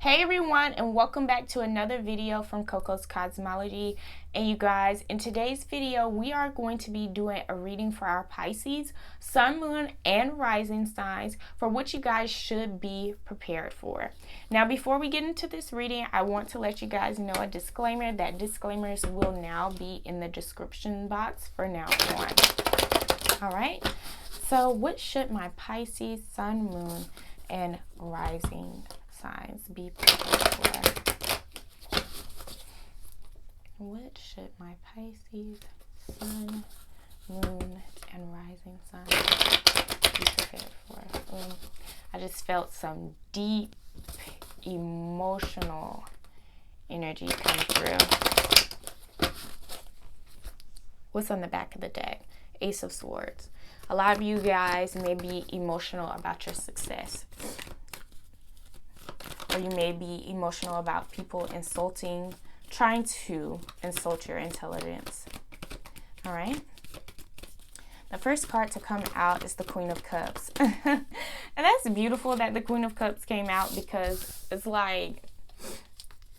Hey everyone, and welcome back to another video from Coco's Cosmology. And you guys, in today's video we are going to be doing a reading for our Pisces sun, moon, and rising signs, for which you guys should be prepared for. Now before we get into this reading, I want to let you guys know a disclaimer that disclaimers will now be in the description box for now on. Alright, so what should my Pisces sun, moon, and rising signs be prepared for? What should my Pisces sun, moon, and rising signs be prepared for? I just felt some deep emotional energy come through. What's on the back of the deck? Ace of Swords. A lot of you guys may be emotional about your success. Or you may be emotional about people trying to insult your intelligence. All right. The first card to come out is the Queen of Cups. And that's beautiful that the Queen of Cups came out, because it's like,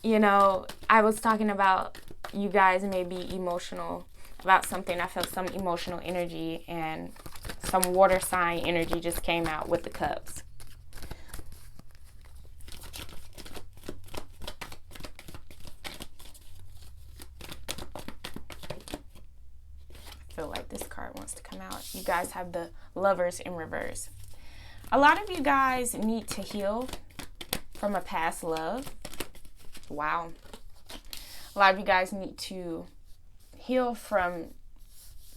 I was talking about you guys may be emotional about something. I felt some emotional energy, and some water sign energy just came out with the cups. Feel like this card wants to come out. You guys have the Lovers in reverse. A lot of you guys need to heal from a past love. Wow. A lot of you guys need to heal from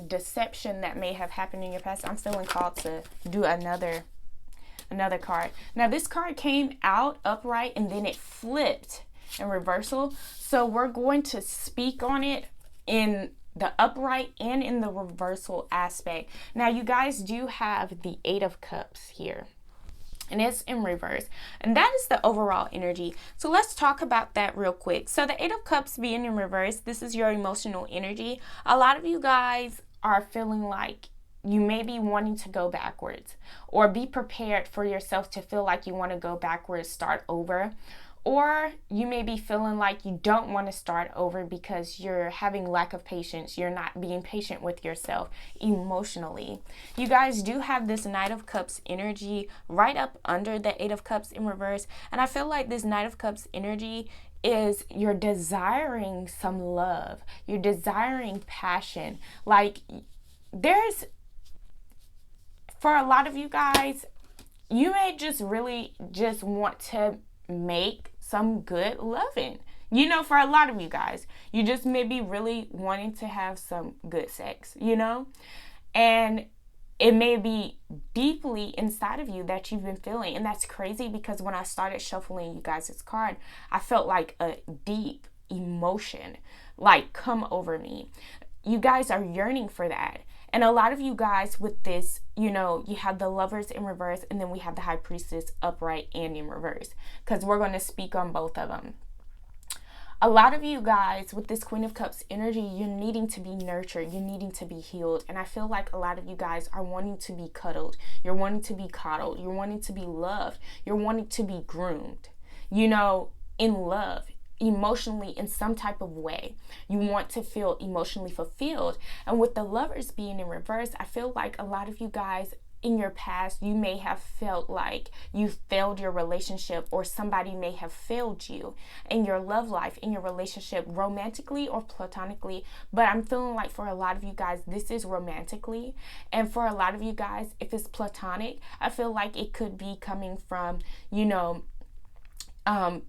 deception that may have happened in your past. I'm feeling called to do another card. Now this card came out upright and then it flipped in reversal. So we're going to speak on it in the upright and in the reversal aspect. Now you guys do have the Eight of Cups here, and it's in reverse, and that is the overall energy. So let's talk about that real quick. So the Eight of Cups being in reverse, this is your emotional energy. A lot of you guys are feeling like you may be wanting to go backwards, or be prepared for yourself to feel like you want to go backwards, start over. Or you may be feeling like you don't want to start over because you're having lack of patience. You're not being patient with yourself emotionally. You guys do have this Knight of Cups energy right up under the Eight of Cups in reverse. And I feel like this Knight of Cups energy is you're desiring some love. You're desiring passion. Like for a lot of you guys, you may just really just want to make some good loving. For a lot of you guys, you just may be really wanting to have some good sex, and it may be deeply inside of you that you've been feeling. And that's crazy, because when I started shuffling you guys' card, I felt like a deep emotion like come over me. You guys are yearning for that. And a lot of you guys with this, you have the Lovers in reverse, and then we have the High Priestess upright and in reverse, because we're going to speak on both of them. A lot of you guys with this Queen of Cups energy, you're needing to be nurtured. You're needing to be healed. And I feel like a lot of you guys are wanting to be cuddled. You're wanting to be coddled. You're wanting to be loved. You're wanting to be groomed, in love, emotionally, in some type of way. You want to feel emotionally fulfilled. And with the Lovers being in reverse, I feel like a lot of you guys in your past, you may have felt like you failed your relationship, or somebody may have failed you in your love life, in your relationship, romantically or platonically. But I'm feeling like for a lot of you guys, this is romantically. And for a lot of you guys, if it's platonic, I feel like it could be coming from,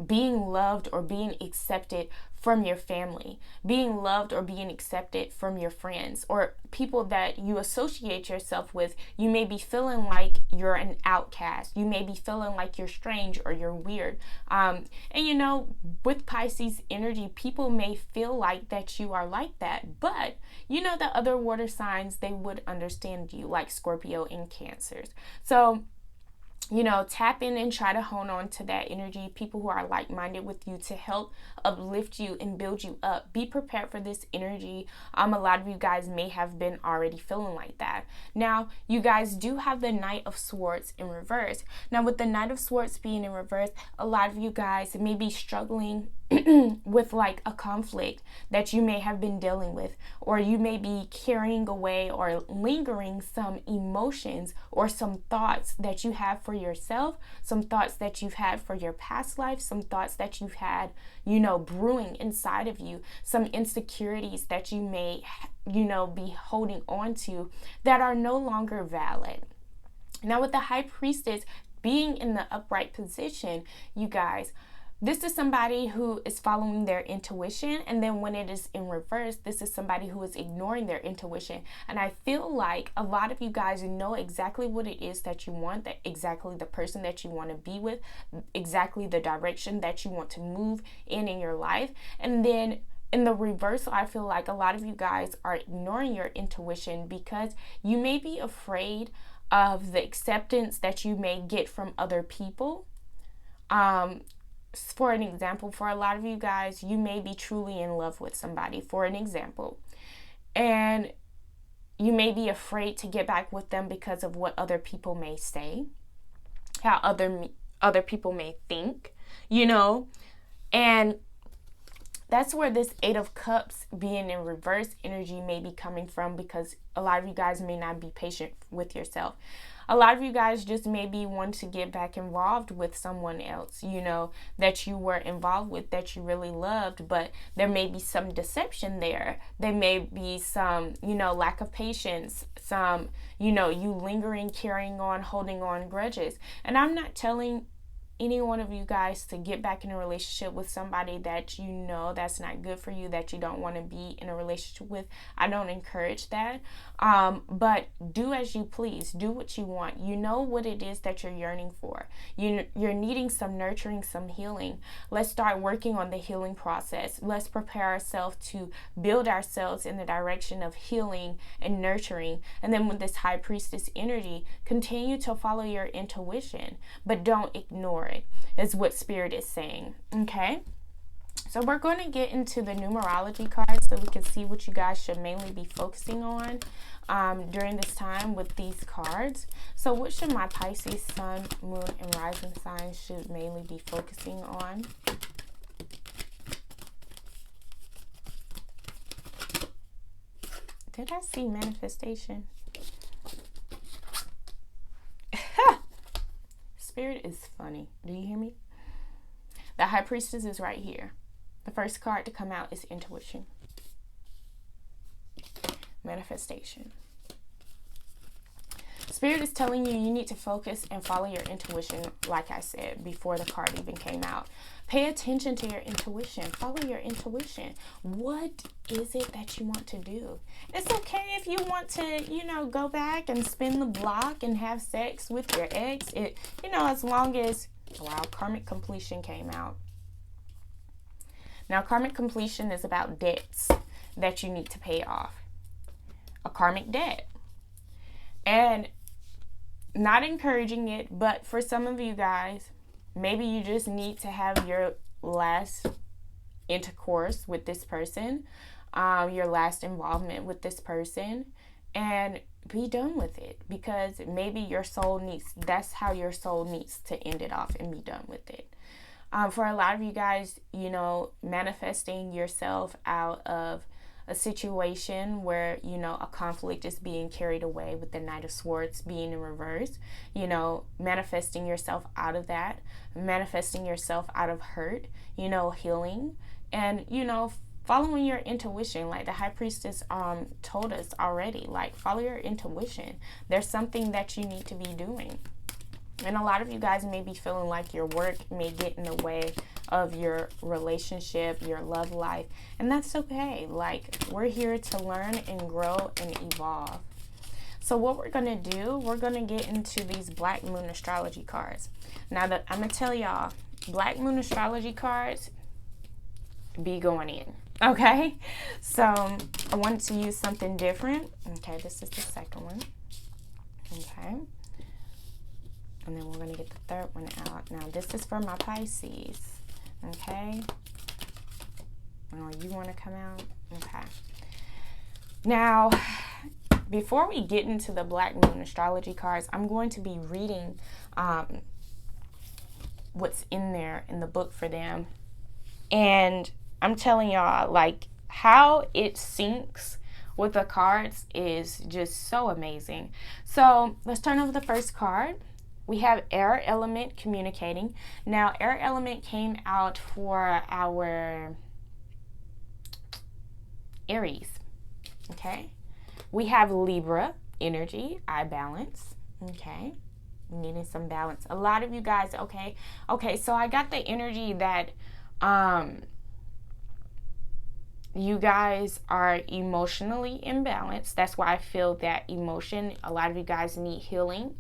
being loved or being accepted from your family, being loved or being accepted from your friends or people that you associate yourself with. You may be feeling like you're an outcast. You may be feeling like you're strange or you're weird. And with Pisces energy, people may feel like that you are like that, but the other water signs, they would understand you, like Scorpio and Cancers. So tap in and try to hold on to that energy. People who are like-minded with you to help uplift you and build you up. Be prepared for this energy. A lot of you guys may have been already feeling like that. Now, you guys do have the Knight of Swords in reverse. Now, with the Knight of Swords being in reverse, a lot of you guys may be struggling with like a conflict that you may have been dealing with, or you may be carrying away or lingering some emotions or some thoughts that you have for yourself, some thoughts that you've had for your past life, some thoughts that you've had, brewing inside of you, some insecurities that you may, be holding on to that are no longer valid. Now, with the High Priestess being in the upright position, you guys, this is somebody who is following their intuition, and then when it is in reverse, this is somebody who is ignoring their intuition. And I feel like a lot of you guys know exactly what it is that you want, that exactly the person that you want to be with, exactly the direction that you want to move in your life. And then in the reversal, I feel like a lot of you guys are ignoring your intuition because you may be afraid of the acceptance that you may get from other people. For an example, for a lot of you guys, you may be truly in love with somebody, for an example, and you may be afraid to get back with them because of what other people may say, how other people may think, and that's where this Eight of Cups being in reverse energy may be coming from, because a lot of you guys may not be patient with yourself. A lot of you guys just maybe want to get back involved with someone else, that you were involved with, that you really loved, but there may be some deception there. There may be some, lack of patience, some, you lingering, carrying on, holding on grudges. And I'm not telling any one of you guys to get back in a relationship with somebody that that's not good for you, that you don't want to be in a relationship with. I don't encourage that. But do as you please. Do what you want. You know what it is that you're yearning for. You're needing some nurturing, some healing. Let's start working on the healing process. Let's prepare ourselves to build ourselves in the direction of healing and nurturing. And then with this High Priestess energy, continue to follow your intuition, but don't ignore it, is what Spirit is saying. Okay? So we're going to get into the numerology cards so we can see what you guys should mainly be focusing on during this time with these cards. So what should my Pisces, Sun, Moon, and Rising signs should mainly be focusing on? Did I see manifestation? Spirit is funny. Do you hear me? The High Priestess is right here. The first card to come out is intuition. Manifestation. Spirit is telling you need to focus and follow your intuition, like I said before the card even came out. Pay attention to your intuition. Follow your intuition. What is it that you want to do? It's okay if you want to, go back and spin the block and have sex with your ex. As long as, karmic completion came out. Now, karmic completion is about debts that you need to pay off. A karmic debt. And not encouraging it, but for some of you guys, maybe you just need to have your last intercourse with this person, your last involvement with this person, and be done with it, because maybe your soul that's how your soul needs to end it off and be done with it. For a lot of you guys, manifesting yourself out of a situation where, a conflict is being carried away with the Knight of Swords being in reverse, manifesting yourself out of that, manifesting yourself out of hurt, healing, and, following your intuition. Like the High Priestess told us already, like, follow your intuition. There's something that you need to be doing. And a lot of you guys may be feeling like your work may get in the way of your relationship, your love life. And that's okay. Like, we're here to learn and grow and evolve. So what we're going to do, we're going to get into these Black Moon astrology cards. Now, I'm going to tell y'all, Black Moon astrology cards be going in. Okay? So I wanted to use something different. Okay, this is the second one. Okay. And then we're going to get the third one out. Now, this is for my Pisces. Okay. Oh, you want to come out? Okay. Now, before we get into the Black Moon astrology cards, I'm going to be reading what's in there in the book for them. And I'm telling y'all, like, how it syncs with the cards is just so amazing. So let's turn over the first card. We have air element communicating. Now, air element came out for our Aries. Okay. We have Libra energy, eye balance. Okay. Needing some balance. A lot of you guys, okay, so I got the energy that you guys are emotionally imbalanced. That's why I feel that emotion, a lot of you guys need healing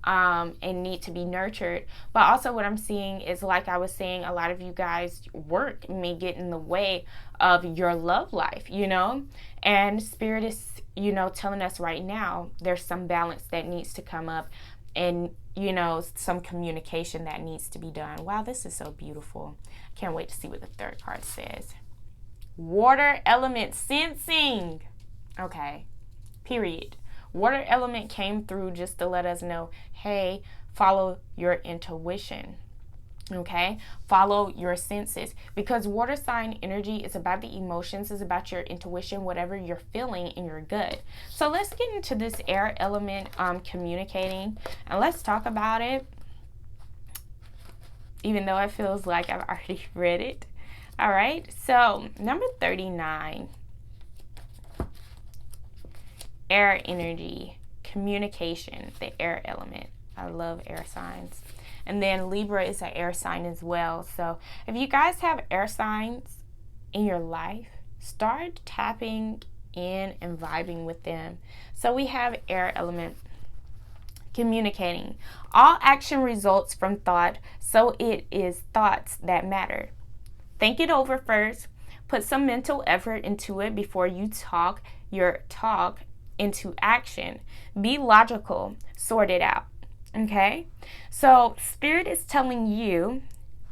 and need to be nurtured. But also what I'm seeing is, like I was saying, a lot of you guys, work may get in the way of your love life, you know, and Spirit is, you know, telling us right now there's some balance that needs to come up, and, you know, some communication that needs to be done. Wow, this is so beautiful. Can't wait to see what the third card says. Water element sensing. Okay, period. Water element came through just to let us know, hey, follow your intuition. Okay, follow your senses, because water sign energy is about the emotions, is about your intuition, whatever you're feeling in your gut. So let's get into this air element communicating, and let's talk about it, even though it feels like I've already read it. All right, so number 39, air energy communication, the air element. I love air signs. And then Libra is an air sign as well. So if you guys have air signs in your life, start tapping in and vibing with them. So we have air element communicating. All action results from thought, so it is thoughts that matter. Think it over first. Put some mental effort into it before you talk your talk into action. Be logical. Sort it out. Okay, so Spirit is telling you,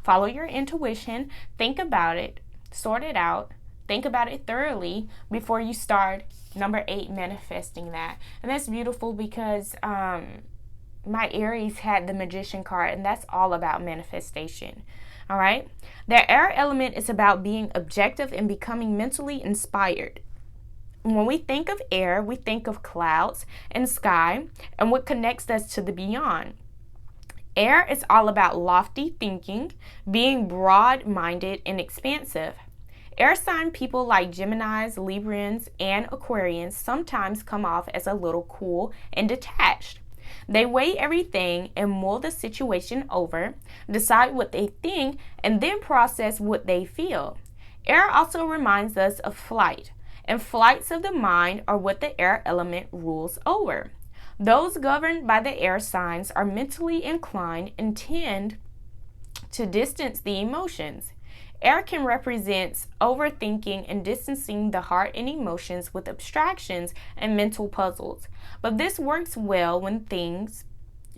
follow your intuition, think about it, sort it out, think about it thoroughly before you start, number 8, manifesting that. And that's beautiful, because my Aries had the Magician card, and that's all about manifestation. All right, the air element is about being objective and becoming mentally inspired. When we think of air, we think of clouds and sky and what connects us to the beyond. Air is all about lofty thinking, being broad-minded and expansive. Air sign people like Geminis, Librans, and Aquarians sometimes come off as a little cool and detached. They weigh everything and mull the situation over, decide what they think, and then process what they feel. Air also reminds us of flight. And flights of the mind are what the air element rules over. Those governed by the air signs are mentally inclined and tend to distance the emotions. Air can represent overthinking and distancing the heart and emotions with abstractions and mental puzzles. But this works well when things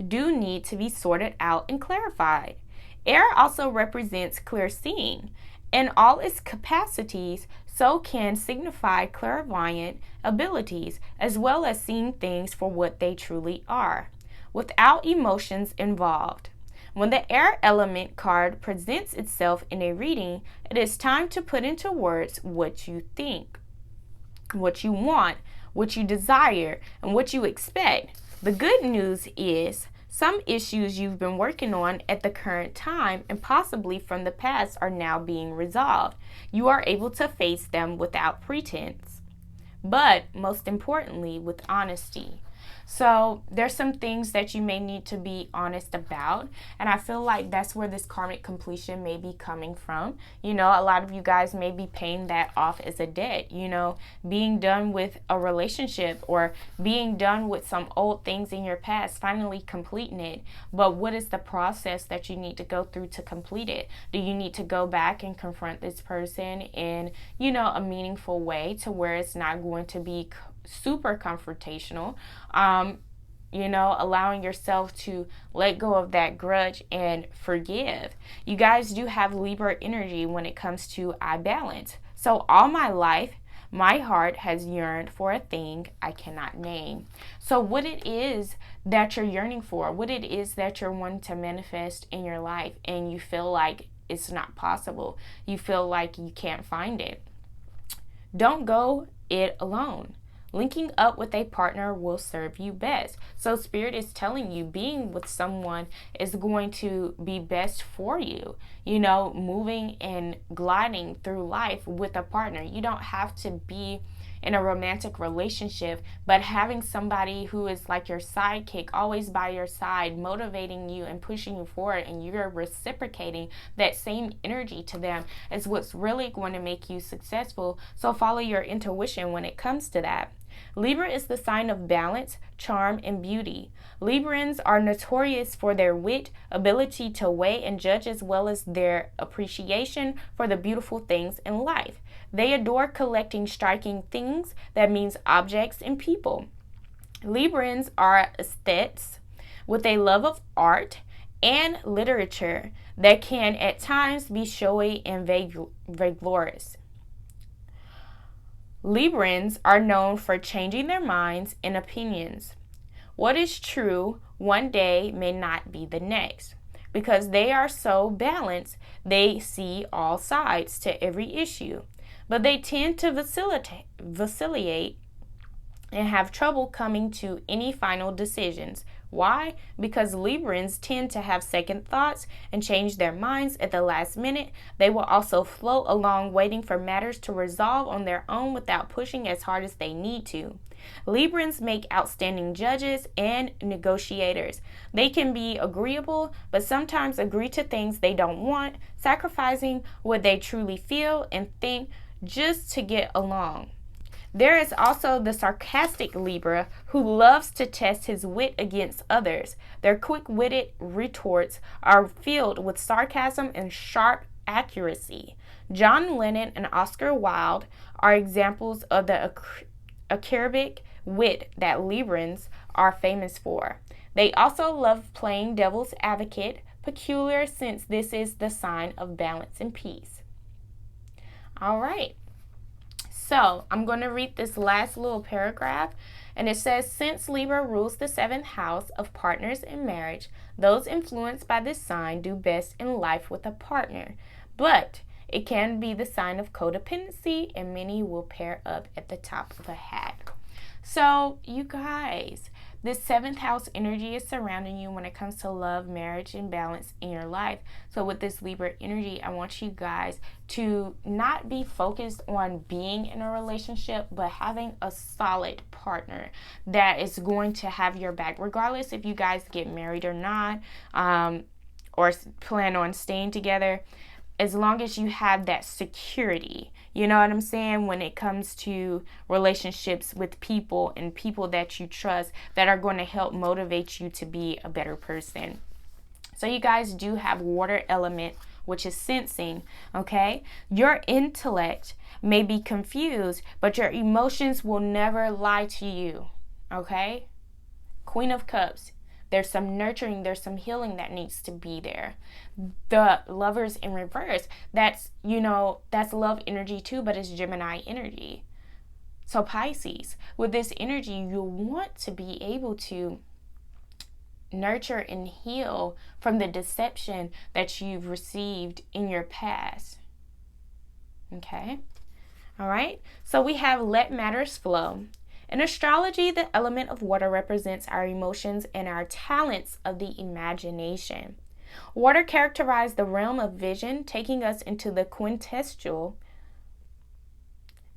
do need to be sorted out and clarified. Air also represents clear seeing. In all its capacities, so can signify clairvoyant abilities, as well as seeing things for what they truly are, without emotions involved. When the air element card presents itself in a reading, it is time to put into words what you think, what you want, what you desire, and what you expect. The good news is, some issues you've been working on at the current time and possibly from the past are now being resolved. You are able to face them without pretense, but most importantly, with honesty. So there's some things that you may need to be honest about, and I feel like that's where this karmic completion may be coming from. You know, a lot of you guys may be paying that off as a debt, you know, being done with a relationship or being done with some old things in your past, finally completing it. But what is the process that you need to go through to complete it? Do you need to go back and confront this person in, you know, a meaningful way to where it's not going to be super confrontational? allowing yourself to let go of that grudge and forgive. You guys do have Libra energy when it comes to I balance. So all my life, my heart has yearned for a thing I cannot name. So what it is that you're yearning for, what it is that you're wanting to manifest in your life, and you feel like it's not possible, you feel like you can't find it, don't go it alone. Linking up with a partner will serve you best. So Spirit is telling you being with someone is going to be best for you. Moving and gliding through life with a partner. You don't have to be in a romantic relationship, but having somebody who is like your sidekick, always by your side, motivating you and pushing you forward, and you're reciprocating that same energy to them is what's really going to make you successful. So follow your intuition when it comes to that. Libra is the sign of balance, charm, and beauty. Librans are notorious for their wit, ability to weigh and judge, as well as their appreciation for the beautiful things in life. They adore collecting striking things, that means objects and people. Librans are aesthetes with a love of art and literature that can at times be showy and vainglorious. Librans are known for changing their minds and opinions. What is true one day may not be the next. Because they are so balanced, they see all sides to every issue. But they tend to vacillate and have trouble coming to any final decisions. Why? Because Librans tend to have second thoughts and change their minds at the last minute. They will also float along waiting for matters to resolve on their own without pushing as hard as they need to. Librans make outstanding judges and negotiators. They can be agreeable, but sometimes agree to things they don't want, sacrificing what they truly feel and think just to get along. There is also the sarcastic Libra who loves to test his wit against others. Their quick-witted retorts are filled with sarcasm and sharp accuracy. John Lennon and Oscar Wilde are examples of the acerbic wit that Librans are famous for. They also love playing devil's advocate, peculiar since this is the sign of balance and peace. All right. So I'm going to read this last little paragraph, and it says, since Libra rules the 7th house of partners and marriage, those influenced by this sign do best in life with a partner. But it can be the sign of codependency, and many will pair up at the top of a hat. So you guys, this 7th house energy is surrounding you when it comes to love, marriage, and balance in your life. So with this Libra energy, I want you guys to not be focused on being in a relationship, but having a solid partner that is going to have your back, regardless if you guys get married or not, or plan on staying together. As long as you have that security, you know what I'm saying, when it comes to relationships with people and people that you trust that are going to help motivate you to be a better person. So you guys do have water element, which is sensing, okay? Your intellect may be confused, but your emotions will never lie to you, okay? Queen of Cups. There's some nurturing, there's some healing that needs to be there. The Lovers in reverse, that's love energy too, but it's Gemini energy. So Pisces, with this energy, you want to be able to nurture and heal from the deception that you've received in your past. Okay? All right? So we have let matters flow. In astrology, the element of water represents our emotions and our talents of the imagination. Water characterizes the realm of vision, taking us into the quintessential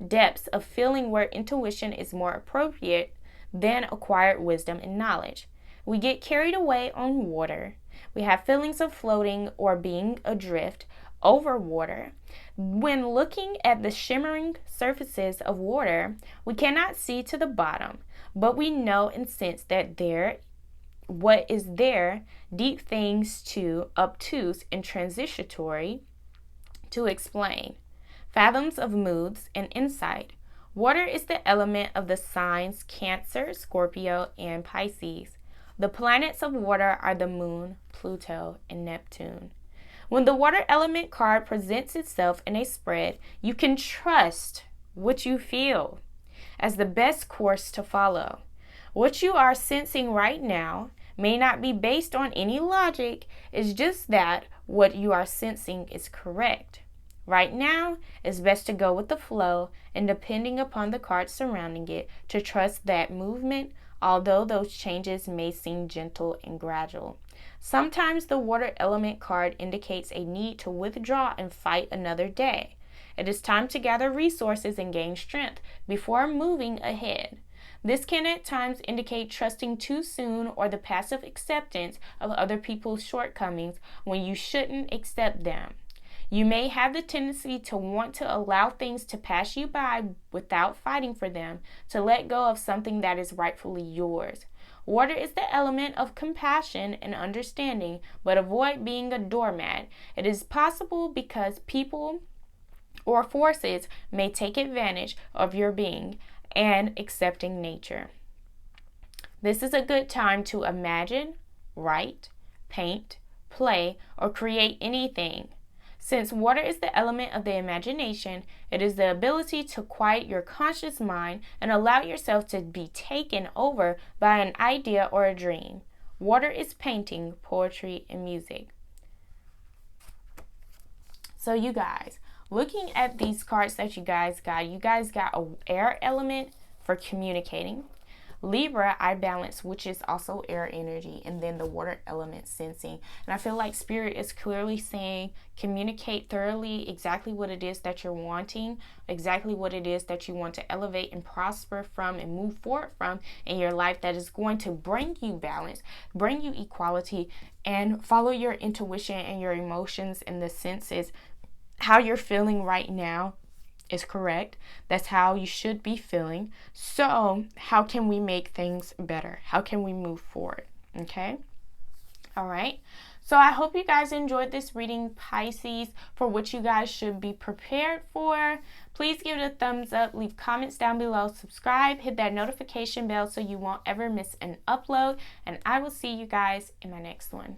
depths of feeling where intuition is more appropriate than acquired wisdom and knowledge. We get carried away on water. We have feelings of floating or being adrift over water. When looking at the shimmering surfaces of water, we cannot see to the bottom, but we know and sense that what is there, deep things too obtuse and transitory to explain. Fathoms of moods and insight. Water is the element of the signs Cancer, Scorpio, and Pisces. The planets of water are the Moon, Pluto, and Neptune. When the water element card presents itself in a spread, you can trust what you feel as the best course to follow. What you are sensing right now may not be based on any logic, it's just that what you are sensing is correct. Right now, it's best to go with the flow and, depending upon the cards surrounding it, to trust that movement, although those changes may seem gentle and gradual. Sometimes the water element card indicates a need to withdraw and fight another day. It is time to gather resources and gain strength before moving ahead. This can at times indicate trusting too soon or the passive acceptance of other people's shortcomings when you shouldn't accept them. You may have the tendency to want to allow things to pass you by without fighting for them, to let go of something that is rightfully yours. Water is the element of compassion and understanding, but avoid being a doormat. It is possible because people or forces may take advantage of your being and accepting nature. This is a good time to imagine, write, paint, play, or create anything. Since water is the element of the imagination, it is the ability to quiet your conscious mind and allow yourself to be taken over by an idea or a dream. Water is painting, poetry, and music. So you guys, looking at these cards that you guys got an air element for communicating. Libra, I balance, which is also air energy, and then the water element, sensing. And I feel like Spirit is clearly saying communicate thoroughly exactly what it is that you're wanting, exactly what it is that you want to elevate and prosper from and move forward from in your life, that is going to bring you balance, bring you equality, and follow your intuition and your emotions and the senses. How you're feeling right now is correct. That's how you should be feeling. So how can we make things better? How can we move forward? Okay. All right. So I hope you guys enjoyed this reading, Pisces, for what you guys should be prepared for. Please give it a thumbs up, leave comments down below, subscribe, hit that notification bell so you won't ever miss an upload, and I will see you guys in my next one.